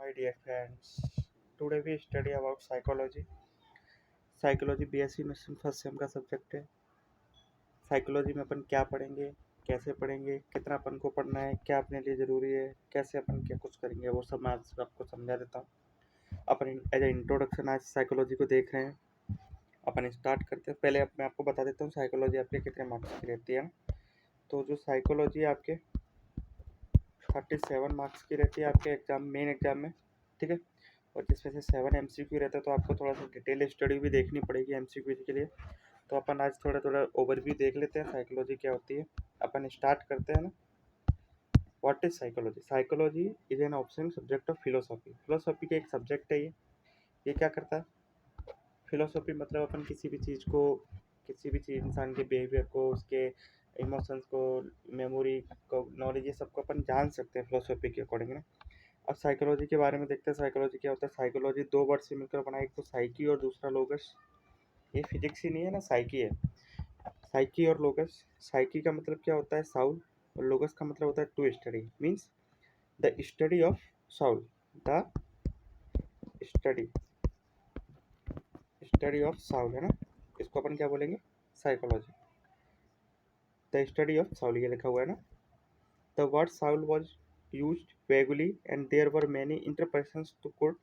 Hi dear friends, today we study about psychology. Psychology BSc nursing first sem का subject है। Psychology में अपन क्या पढ़ेंगे, कैसे पढ़ेंगे, कितना अपन को पढ़ना है, क्या अपने लिए ज़रूरी है, कैसे अपन क्या कुछ करेंगे, वो सब मैं आज आपको समझा देता हूँ। अपन एज ए इंट्रोडक्शन आज साइकोलॉजी को देख रहे हैं। अपन स्टार्ट करते हैं। पहले मैं आपको बता देता हूँ साइकोलॉजी आपके कितने मार्क्स की रहती है। तो जो साइकोलॉजी आपके 37 मार्क्स की रहती है आपके एग्जाम मेन एग्जाम में, ठीक है। और जिसमें से 7 एमसीक्यू रहता है, तो आपको थोड़ा सा डिटेल स्टडी भी देखनी पड़ेगी एमसीक्यू के लिए। तो अपन आज थोड़ा थोड़ा ओवरव्यू देख लेते हैं साइकोलॉजी क्या होती है। अपन स्टार्ट करते हैं ना। What is psychology? Psychology is an optional subject of philosophy. Philosophy का एक सब्जेक्ट है ये क्या करता है? फिलोसॉफी मतलब अपन किसी भी चीज़ इंसान के बिहेवियर को, उसके इमोशंस को, मेमोरी को, नॉलेज, ये सबको अपन जान सकते हैं फिलोसॉफी के अकॉर्डिंग ना। अब साइकोलॉजी के बारे में देखते हैं। साइकोलॉजी क्या होता है? साइकोलॉजी दो वर्ड से मिलकर बना है, एक तो साइकी और दूसरा लोगस। ये फिजिक्स ही नहीं है ना, साइकी है। साइकी और लोगस। साइकी का मतलब क्या होता है? साउल। और लोगस का मतलब होता है to study, means the study of soul. The study study of soul है ना, इसको अपन क्या बोलेंगे? Psychology. The study of soul ये लिखा हुआ है ना। The word soul was used vaguely and there were many interpretations to code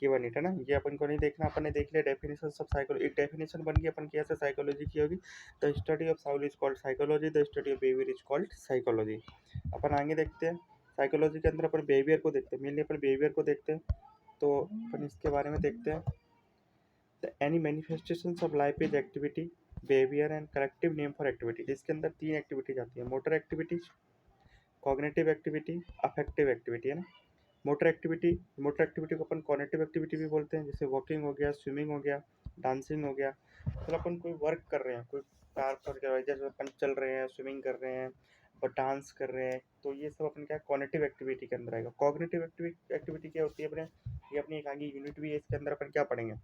given it है ना। ये अपन को नहीं देखना, अपन ने देख लिया डेफिनेशन सब। साइकोलॉजी एक डेफिनेशन बन गई अपन की, ऐसे साइकोलॉजी की होगी। The study of soul is called psychology, the study of behaviour is called psychology. अपन आगे देखते हैं। साइकोलॉजी के अंदर अपन बिहेवियर को देखते हैं, मेनली अपन बिहेवियर को देखते हैं। तो अपन इसके बारे में देखते हैं। The any manifestations of life is activity, behaviour and collective name for activity, जिसके अंदर तीन एक्टिविटीज आती है: motor activities, cognitive activity, affective activity है ना। मोटर एक्टिविटी को अपन कॉग्निटिव एक्टिविटी भी बोलते हैं, जैसे वॉकिंग हो गया, स्विमिंग हो गया, डांसिंग हो गया। मतलब अपन कोई वर्क कर रहे हैं, कोई कार पर जैसे अपन चल रहे हैं, स्विमिंग कर रहे हैं और डांस कर रहे हैं, तो ये सब अपन क्या कॉग्निटिव एक्टिविटी के अंदर आएगा। कॉग्निटिव एक्टिविटी क्या होती है अपने, ये अपनी एक आगे यूनिट भी है, इसके अंदर अपन क्या पढ़ेंगे?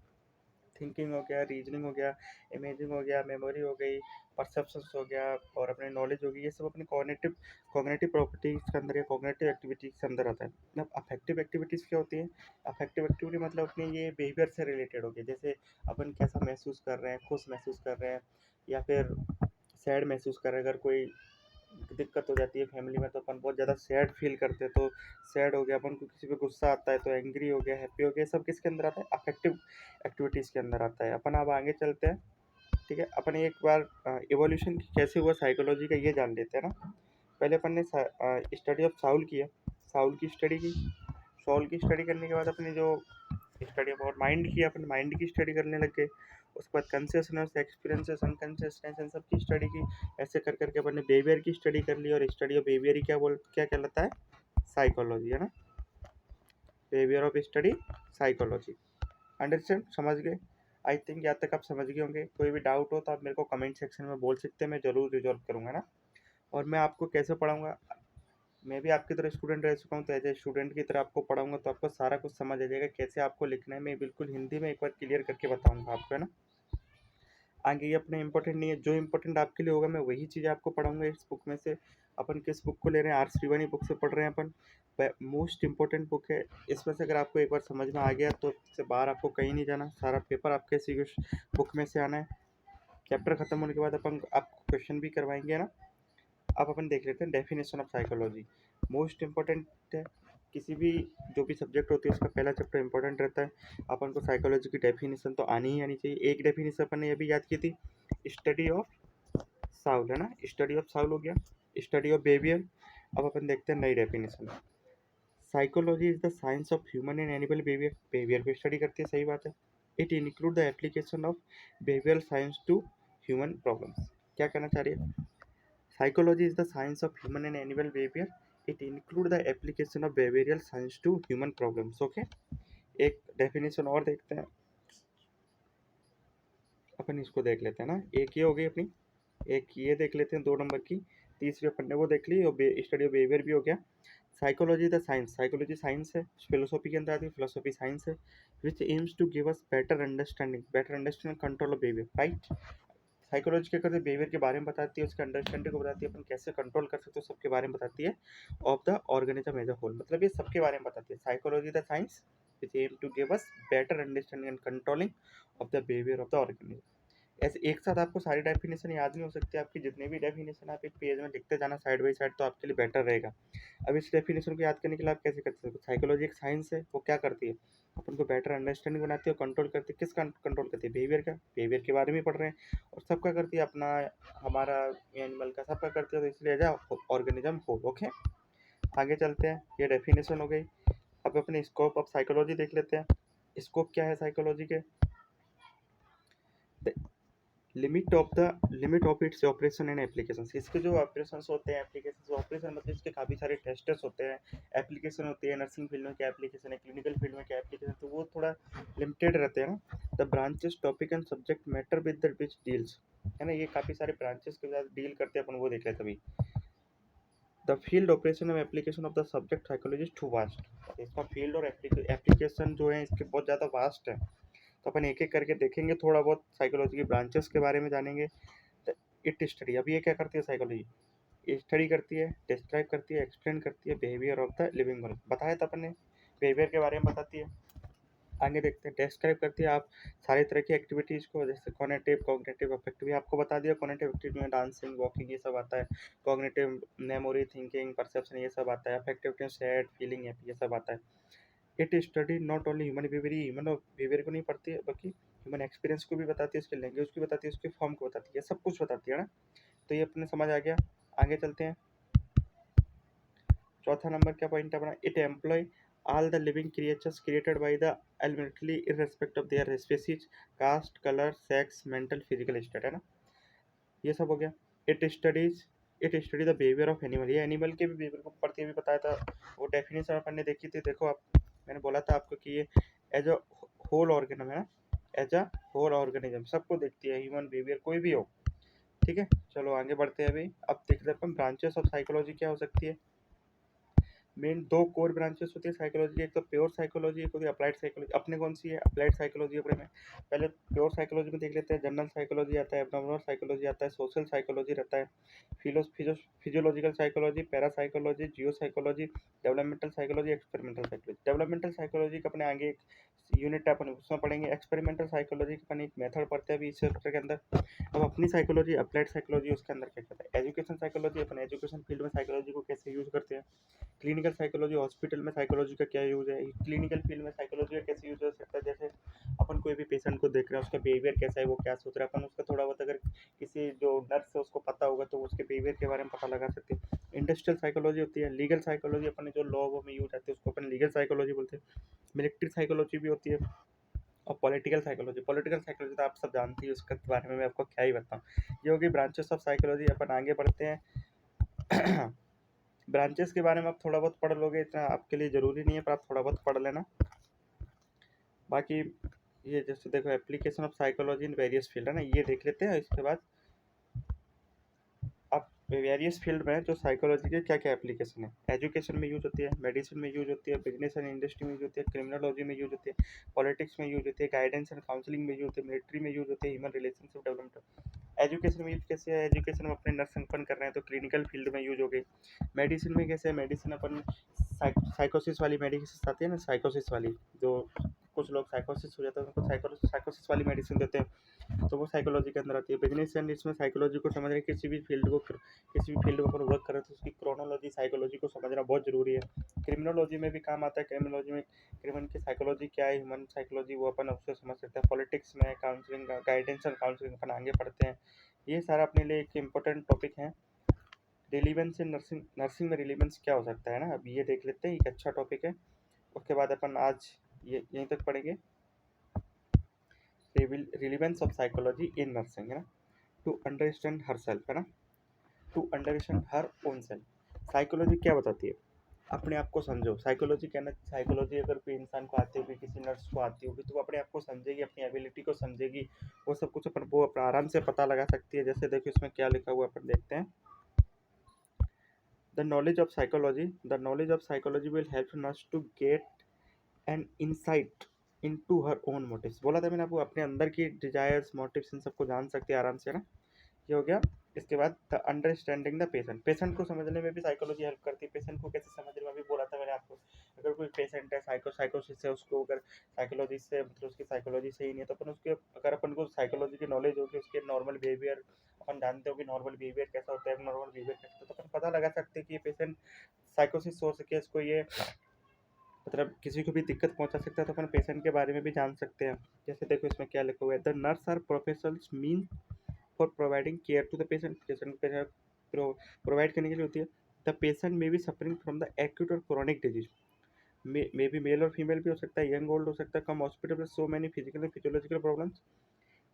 थिंकिंग हो गया, रीजनिंग हो गया, इमेजिंग हो गया, मेमोरी हो गई, परसेप्शंस हो गया, और अपने नॉलेज हो गई। ये सब अपने कॉग्निटिव कॉग्निटिव प्रॉपर्टीज के अंदर या कॉग्निटिव एक्टिविटीज के अंदर आता है। मतलब अफेक्टिव एक्टिविटीज़ क्या होती है? अफेक्टिव एक्टिविटी मतलब अपने ये बिहेवियर से रिलेटेड हो गया, जैसे अपन कैसा महसूस कर रहे हैं, खुश महसूस कर रहे हैं या फिर सैड महसूस कर रहे हैं। अगर कोई दिक्कत हो जाती है फैमिली में, तो अपन बहुत ज़्यादा सैड फील करते हैं, तो सैड हो गया। अपन को किसी पे गुस्सा आता है तो एंग्री हो गया, हैप्पी हो गया। सब किसके अंदर आता है? अफेक्टिव एक्टिविटीज़ के अंदर आता है। अपन अब आगे चलते हैं, ठीक है। अपन एक बार इवोल्यूशन कैसे हुआ साइकोलॉजी का ये जान लेते हैं ना। पहले अपन ने स्टडी ऑफ साउल किया, साउल की स्टडी की। साउल की स्टडी करने के बाद अपने जो स्टडी अबाउट माइंड की, अपन माइंड की स्टडी करने लग गए। उसके बाद कॉन्शियसनेस, एक्सपीरियंसेस, अनकॉन्शियसनेस, इन सब की स्टडी की। ऐसे कर करके अपन ने बिहेवियर की स्टडी कर ली, और स्टडी ऑफ बिहेवियर ही क्या कहलाता है? साइकोलॉजी है ना। Behaviour of study psychology. Understand? समझ गए? आई थिंक यहाँ तक आप समझ गए होंगे। कोई भी डाउट हो तो आप मेरे को कमेंट सेक्शन में बोल सकते हैं, मैं ज़रूर रिजॉल्व करूँगा ना। और मैं आपको कैसे पढ़ाऊँगा? मैं भी आपकी तरह स्टूडेंट रह चुका हूँ, तो एज ए स्टूडेंट की तरह आपको पढ़ाऊँगा, तो आपको सारा कुछ समझ आ जाएगा कैसे आपको लिखना है। मैं बिल्कुल हिंदी में एक बार क्लियर करके बताऊँगा आपको, है ना। आगे ये अपने इंपॉर्टेंट नहीं है, जो इंपॉर्टेंट आपके लिए होगा मैं वही चीज़ आपको पढ़ाऊँगा इस बुक में से। अपन किस बुक को ले रहे हैं? आर श्रीवानी बुक से पढ़ रहे हैं अपन। मोस्ट इंपॉर्टेंट बुक है। इसमें से अगर आपको एक बार समझ में आ गया तो इससे बाहर आपको कहीं नहीं जाना, सारा पेपर आपके इसी बुक में से आना है। चैप्टर खत्म होने के बाद अपन आपको क्वेश्चन भी करवाएंगे ना। अब अपन देख लेते हैं definition of psychology. Most important है। किसी भी जो भी सब्जेक्ट होती है उसका पहला चैप्टर इंपॉर्टेंट रहता है। अपन को साइकोलॉजी की डेफिनेशन तो आनी ही आनी चाहिए। एक डेफिनेशन अपन ने ये भी याद की थी, स्टडी ऑफ साउल है ना। स्टडी ऑफ साउल हो गया, स्टडी ऑफ बिहेवियर। अब अपन देखते हैं नई definition. Psychology is the science of human and animal behaviour. Behaviour को स्टडी करती है, सही बात है। It include the application of behavioural science to human problems. क्या कहना चाह रही है? Psychology is the science of human and animal behavior. It include the application of behavioral science to human problems. Okay. एक डेफिनेशन और देखते हैं, अपन इसको देख लेते हैं ना। एक ये हो गई अपनी, एक ये देख लेते हैं 2 नंबर की। तीसरी अपन ने वो देख ली, और स्टडी ऑफ बिहेवियर भी हो गया। Psychology the science, psychology science है, फिलोसॉफी के अंदर आती है, फिलोसॉफी साइंस है। Which aims to give us better understanding control of behaviour, right. Psychology क्या करती है, बिहेवियर के बारे में बताती है, उसके अंडरस्टैंडिंग को बताती है, अपन कैसे कंट्रोल कर सकते हो सबके बारे में बताती है, of the organism as a whole, मतलब ये सबके बारे में बताती है। Psychology the science which aim to give us better understanding and controlling of the behaviour of the organism. ऐसे एक साथ आपको सारी डेफिनेशन याद नहीं हो सकती, आपकी जितनी भी डेफिनेशन आप एक पेज में लिखते जाना साइड बाई साइड, तो आपके लिए बेटर रहेगा। अब इस डेफिनेशन को याद करने के लिए आप कैसे कर सकते हो, साइकोलॉजी एक साइंस है, वो क्या करती है, अपन को बेटर अंडरस्टैंडिंग बनाती है और कंट्रोल करती है। किसका कंट्रोल करती है, बिहेवियर का, बिहेवियर के बारे में पढ़ रहे हैं, और सबका करती है अपना, हमारा, एनिमल का, सबका करती है, तो इसलिए एज ऑर्गेनिज्म हो। ओके, आगे चलते हैं, ये डेफिनेशन हो गई। अब अपने स्कोप ऑफ साइकोलॉजी देख लेते हैं। स्कोप क्या है साइकोलॉजी के, limit of its operation and application. इसके जो ऑपरेशन होते हैं, एप्लीकेशन, ऑपरेशन मतलब इसके काफ़ी सारे टेस्टेस होते हैं, एप्लीकेशन होती है, नर्सिंग फील्ड में क्या एप्लीकेशन है, क्लिनिकल फील्ड में क्या एप्लीकेशन, तो वो थोड़ा लिमिटेड रहते हैं ना। The branches topic and subject matter with the which deals, है ना, ये काफ़ी सारे ब्रांचेस के साथ डील करते हैं अपन, वो देख लेते अभी। The field operation of application of the subject psychology is too vast. इसका फील्ड और एप्लीकेशन जो है इसके बहुत ज़्यादा वास्ट है, तो अपन एक एक करके देखेंगे, थोड़ा बहुत साइकोलॉजी की ब्रांचेस के बारे में जानेंगे। इट स्टडी, अब ये क्या करती है साइकोलॉजी, ये स्टडी करती है, डिस्क्राइब करती है, एक्सप्लेन करती है behaviour of the living world, बताया था अपन ने, बिहेवियर के बारे में बताती है। आगे देखते हैं, डिस्क्राइब करती है आप सारी तरह की एक्टिविटीज़ को, जैसे कॉग्निटिव, कॉग्निटिव अफेक्टिव, आपको बता दिया कॉग्निटिव एक्टिविटी में डांसिंग, वॉकिंग, ये सब आता है। कॉग्निटिव मेमोरी, थिंकिंग, परसेप्शन, ये सब आता है। अफेक्टिव सैड, फीलिंग, हैप्पी, ये सब आता है। It study not only human behaviour, human behaviour को नहीं पढ़ती है, बल्कि ह्यूमन एक्सपीरियंस को भी बताती है, उसके लैंग्वेज को बताती है, उसके फॉर्म को बताती है, सब कुछ बताती है ना। तो ये अपने समझ आ गया। आगे चलते हैं, चौथा नंबर क्या पॉइंट है अपना, it employ all the living creatures created by the elementally irrespective of their species, caste, colour, sex, mental, physical state, है ना, ये सब हो गया। It studies it study the behaviour of animal, ये एनिमल के भी बिहेवियर को पढ़ती है, भी बताया था, वो डेफिनेशन अपन ने देखी थी, देखो आप, मैंने बोला था आपको कि ये एज अ होल ऑर्गेनिज्म है ना, एज अ होल ऑर्गेनिज्म सबको देखती है, ह्यूमन बिहेवियर कोई भी हो। ठीक है, चलो आगे बढ़ते हैं अभी। अब देखते हैं अपन ब्रांचेस ऑफ साइकोलॉजी क्या हो सकती है। मेन दो कोर ब्रांचेस होती है साइकोलॉजी की, एक तो प्योर साइकोलॉजी, एक होती है अप्लाइड साइकोलॉजी। अपने कौन सी है, अप्लाइड साइकोलॉजी अपने में। पहले प्योर साइकोलॉजी में देख लेते हैं, जनरल साइकोलॉजी आता है, एब्नॉर्मल साइकोलॉजी आता है, सोशल साइकोलॉजी रहता है, physiological psychology, parapsychology, geopsychology, developmental psychology, experimental psychology. Developmental psychology का अपने आगे एक यूनिट अपन उसमें पढ़ेंगे। एक्सपेरिमेंटल साइकोलॉजी का अपन एक मेथड पढ़ते हैं अभी इस चैप्टर के अंदर। अब अपनी साइकोलॉजी, अप्लाइड साइकोलॉजी, उसके अंदर क्या कहता है, एजुकेशन साइकोलॉजी, अपन एजुकेशन फील्ड में साइकोलॉजी को कैसे यूज करते हैं। क्लिनिकल साइकोलॉजी, हॉस्पिटल में साइकोलॉजी का क्या यूज़ है, क्लिनिकल फील्ड में साइकोलॉजी का कैसे यूज हो सकता है। जैसे अपन कोई भी पेशेंट को देख रहे हैं, उसका बिहेवियर कैसा है, वो क्या सोच रहा है, अपन उसका थोड़ा बहुत अगर किसी जो नर्स है उसको पता होगा तो उसके बिहेवियर के बारे में पता लगा सकते हैं। इंडस्ट्रियल साइकोलॉजी होती है, लीगल साइकोलॉजी अपने जो लॉ में यूज आती है उसको अपन लीगल साइकोलॉजी बोलते हैं। मिलिट्री साइकोलॉजी भी होती है, और पॉलिटिकल साइकोलॉजी तो आप सब जानते हैं, उसके बारे में मैं आपको क्या ही बताऊँ। ये होगी ब्रांचेस ऑफ साइकोलॉजी। अपन आगे बढ़ते हैं। ब्रांचेस के बारे में आप थोड़ा बहुत पढ़ लोगे, इतना आपके लिए ज़रूरी नहीं है, पर आप थोड़ा बहुत पढ़ लेना। बाकी ये जैसे देखो, application of psychology in various field है ना, ये देख लेते हैं। इसके बाद आप वेरियस फील्ड में जो साइकोलॉजी के क्या क्या एप्लीकेशन है, एजुकेशन में यूज होती है, मेडिसिन में यूज होती है, बिजनेस एंड इंडस्ट्री में यूज होती है, क्रिमिनोलॉजी में यूज होती है, पॉलिटिक्स में यूज होती है, गाइडेंस एंड काउंसलिंग में यूज होती है, मिलिट्री में यूज होती है, ह्यूमन रिलेशनशिप डेवलपमेंट। एजुकेशन में यूज कैसे है, एजुकेशन में अपने नर्सिंग अपन कर रहे हैं तो क्लिनिकल फील्ड में यूज हो गई। मेडिसिन में कैसे है, मेडिसिन अपन साइकोसिस वाली मेडिसिन आती है ना, साइकोसिस वाली, जो कुछ लोग साइकोसिस हो जाता है उनको साइकोसिस वाली मेडिसिन देते हैं, तो वो साइकोलॉजी के अंदर आती है। बिजनेस एंड इसमें साइकोलॉजी को समझ रहे, किसी भी फील्ड में अपन वर्क कर रहे हैं तो उसकी क्रोनोलॉजी, साइकोलॉजी को समझना बहुत जरूरी है। क्रिमिनोलॉजी में भी काम आता है, क्रिमिनोलॉजी में क्रिमिनल की साइकोलॉजी क्या है, ह्यूमन साइकोलॉजी, वो अपन उससे समझ सकते हैं। पॉलिटिक्स में काउंसलिंग, गाइडेंस एंड काउंसलिंग अपन आगे पढ़ते हैं। ये सारा अपने लिए एक इम्पोर्टेंट टॉपिक है। रिलीवेंस इन नर्सिंग, नर्सिंग में रिलीवेंस क्या हो सकता है ना, अब ये देख लेते हैं, एक अच्छा टॉपिक है। उसके बाद अपन आज ये यहीं तक पढ़ेंगे, relevance of psychology in nursing, है ना, टू अंडरस्टैंड हर सेल्फ, है ना, to understand her own self. Psychology क्या बताती है, अपने आप को समझो। साइकोलॉजी कहना, साइकोलॉजी अगर कोई इंसान को आती होगी, किसी नर्स को आती होगी, तो वो अपने आप को समझेगी, अपनी एबिलिटी को समझेगी, वो सब कुछ अपन वो अपना आराम से पता लगा सकती है। जैसे देखो इसमें क्या लिखा हुआ है, अपन देखते हैं। The knowledge of psychology will help us to get an insight into her own motives. बोला था मैंने आपको, अपने अंदर की डिजायर्स, मोटिव्स इन सबको जान सकती है आराम से ना। ये हो गया। इसके बाद the understanding the patient, patient को समझने में भी साइकोलॉजी हेल्प करती है। पेशेंट को कैसे समझने में भी बोला था मैंने आपको। अगर कोई पेशेंट है साइकोसिस है, उसको अगर साइकोलॉजी से मतलब उसकी साइकोलॉजी सही नहीं है, तो अपन उसके अगर अपन को साइकोलॉजी की नॉलेज होगी, उसके नॉर्मल बिहेवियर अपन जानते हो कि नॉर्मल बिहेवियर कैसा होता है, नॉर्मल बिहेवियर कैसा होता है, तो अपन पता लगा सकते हैं कि ये पेशेंट साइकोसिस हो सके, इसको ये मतलब किसी को भी दिक्कत पहुंचा सकता है, तो अपन पेशेंट के बारे में भी जान सकते हैं। जैसे देखो इसमें क्या लिखा हुआ है, the nurse are professionals mean for providing care to the patient, patient provide करने के लिए होती है। The patient may be suffering from the acute और chronic disease, may be male और फीमेल भी हो सकता है, यंग ओल्ड हो सकता है, कम हॉस्पिटल में so many physical and physiological problems,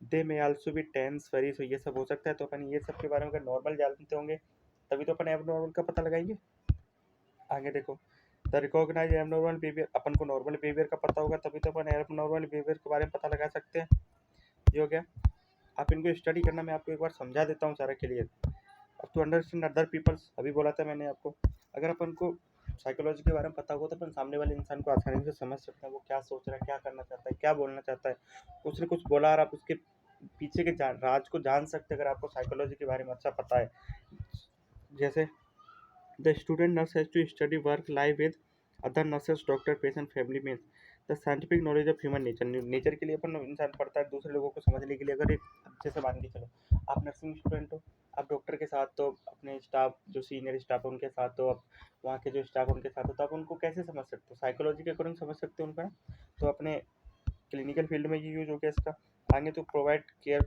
they may also be tense worry, so ये सब हो सकता है। तो अपन ये सब के बारे में अगर नॉर्मल जानते होंगे तभी तो अपन एबनॉर्मल का पता लगाएंगे। आगे देखो, द रिकॉग्नाइज एबनॉर्मल बिहेवियर, अपन को नॉर्मल बिहेवियर का पता होगा तभी तो अपन एबनॉर्मल बिहेवियर के बारे में पता लगा सकते हैं। ये हो गया। आप इनको स्टडी करना, मैं आपको एक बार समझा देता हूँ सारा क्लियर। अब टू अंडरस्टैंड अदर पीपल्स, अभी बोला था मैंने आपको, अगर अपन को साइकोलॉजी के बारे में पता होगा तो अपन सामने वाले इंसान को आसानी से समझ सकते हैं, वो क्या सोच रहा है, क्या करना चाहता है, क्या बोलना चाहता है। उसने कुछ बोला और आप उसके पीछे के राज को जान सकते हैं अगर आपको साइकोलॉजी के बारे में अच्छा पता है। जैसे the student nurse has to study work live with other nurses, doctor, patient, family means the scientific knowledge of human nature, nature के लिए अपन इंसान पढ़ता है दूसरे लोगों को समझने के लिए। अगर एक जैसे मान के चलो आप नर्सिंग स्टूडेंट हो, आप डॉक्टर के साथ तो अपने स्टाफ जो सीनियर स्टाफ है उनके साथ हो, आप वहाँ के जो स्टाफ उनके साथ हो, तो आप उनको कैसे समझ सकते हो, साइकोलॉजी के अकॉर्डिंग समझ सकते हो उनका। तो अपने क्लिनिकल फील्ड में ये यूज हो गया इसका। आगे तो प्रोवाइड केयर,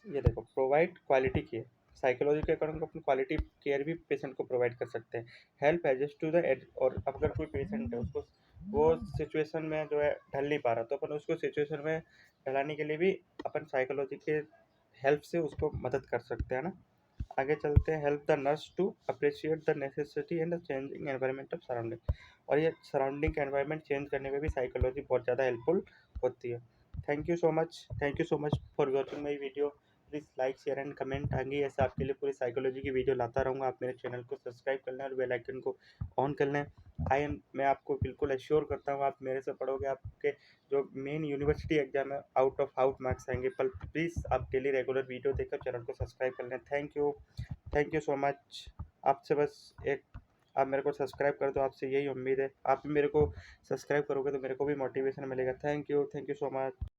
ये देखो प्रोवाइड क्वालिटी केयर, साइकोलॉजी के अकॉर्डिंग अपनी क्वालिटी केयर भी पेशेंट को प्रोवाइड कर सकते हैं। हेल्प एडजस्ट टू द, और अगर कोई पेशेंट है उसको वो सिचुएशन में जो है ढल नहीं पा रहा, तो अपन उसको सिचुएशन में ढलाने के लिए भी अपन साइकोलॉजी के हेल्प से उसको मदद कर सकते हैं ना। आगे चलते हैं, help the nurse to appreciate the necessity and the changing environment of surrounding, और ये सराउंडिंग का एनवायरनमेंट चेंज करने में भी साइकोलॉजी बहुत ज़्यादा हेल्पफुल होती है। Thank you so much for watching my video. Please like share and comment, आगे ऐसे आपके लिए पूरी साइकोलॉजी की वीडियो लाता रहूँगा। आप मेरे चैनल को सब्सक्राइब कर लें और बेल आइकन को ऑन कर लें। मैं आपको बिल्कुल एश्योर करता हूँ, आप मेरे से पढ़ोगे, आपके जो मेन यूनिवर्सिटी एग्जाम है आउट ऑफ आउट मार्क्स आएंगे। पर प्लीज़ आप डेली रेगुलर वीडियो देखकर चैनल को सब्सक्राइब कर लें। Thank you so much. आपसे बस एक, आप मेरे को सब्सक्राइब कर दो, आपसे यही उम्मीद है। आप भी मेरे को सब्सक्राइब करोगे तो मेरे को भी मोटिवेशन मिलेगा। Thank you so much.